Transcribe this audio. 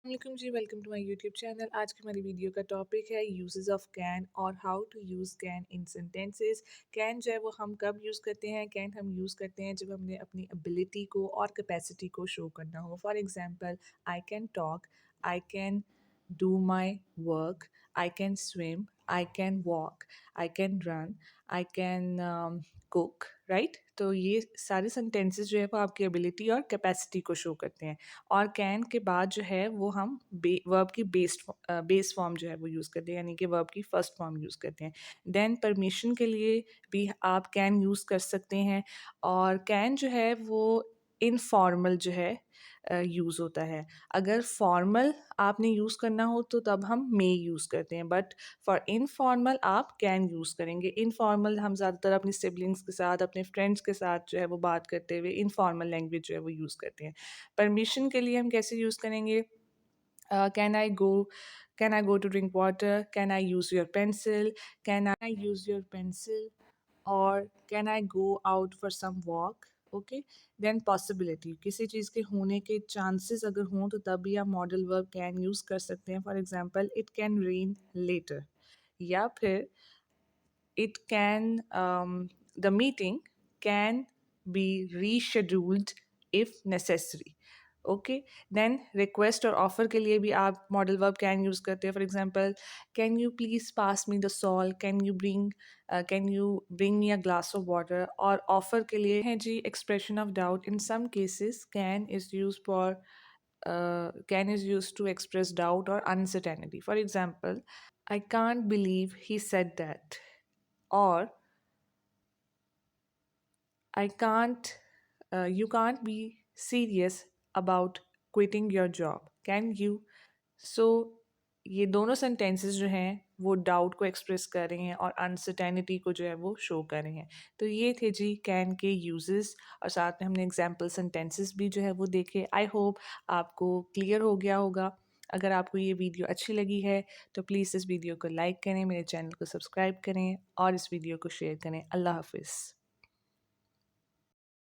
वालेकुम जी, welcome to my YouTube channel. आज की हमारी वीडियो का टॉपिक है यूजेस ऑफ कैन और how to use can in sentences. Can जो है वो हम कब यूज़ करते हैं? कैन हम यूज़ करते हैं जब हमने अपनी एबिलिटी को और कैपेसिटी को शो करना हो। For example, I can talk, I can do my work, I can swim, I can walk, I can run, I can cook, right. तो ये सारे सेंटेंसेस जो है वो आपकी एबिलिटी और कैपेसिटी को शो करते हैं। और कैन के बाद जो है वो हम वर्ब की बेस फॉर्म जो है वो यूज़ करते हैं, यानी कि वर्ब की फर्स्ट फॉर्म यूज़ करते हैं। देन परमिशन के लिए भी आप कैन यूज़ कर सकते हैं। और कैन जो है वो इनफॉर्मल जो है यूज़ होता है। अगर फॉर्मल आपने यूज़ करना हो तो तब हम मे यूज़ करते हैं, बट फॉर इनफॉर्मल आप कैन यूज़ करेंगे। इनफॉर्मल हम ज़्यादातर अपनी सिबलिंग्स के साथ, अपने फ्रेंड्स के साथ जो है वो बात करते हुए इनफॉर्मल लैंग्वेज जो है वो यूज़ करते हैं। परमिशन के लिए हम कैसे यूज़ करेंगे? Can I go, can I go to drink water, can I use your pencil, can I use your pencil, और can I go out for some walk. Okay. Then possibility, किसी चीज़ के होने के चांसेस अगर हों तो तब भी आप मॉडल वर्ब कैन यूज़ कर सकते हैं। For example, it can rain later, या फिर it can the meeting can be rescheduled if necessary. Okay. Then request और ऑफर के लिए भी आप मॉडल वर्ब कैन यूज़ करते हैं। For example, can you please pass me the salt, can you bring me a glass of water. और offer के लिए है जी expression of doubt. In some cases can is use to express doubt और uncertainty. For example, I can't believe he said that, or I can't, you can't be serious about quitting your job, can you? So ये दोनों sentences जो हैं वो doubt को express कर रहे हैं और अनसर्टेनिटी को जो है वो शो कर रहे हैं। तो ये थे जी कैन के यूजेस, और साथ में हमने एग्जाम्पल सेंटेंसेस भी जो है वो देखे। आई होप आपको क्लियर हो गया होगा। अगर आपको ये वीडियो अच्छी लगी है तो प्लीज़ इस वीडियो को लाइक करें, मेरे चैनल को सब्सक्राइब करें और इस वीडियो को शेयर करें। अल्लाह हाफिज़।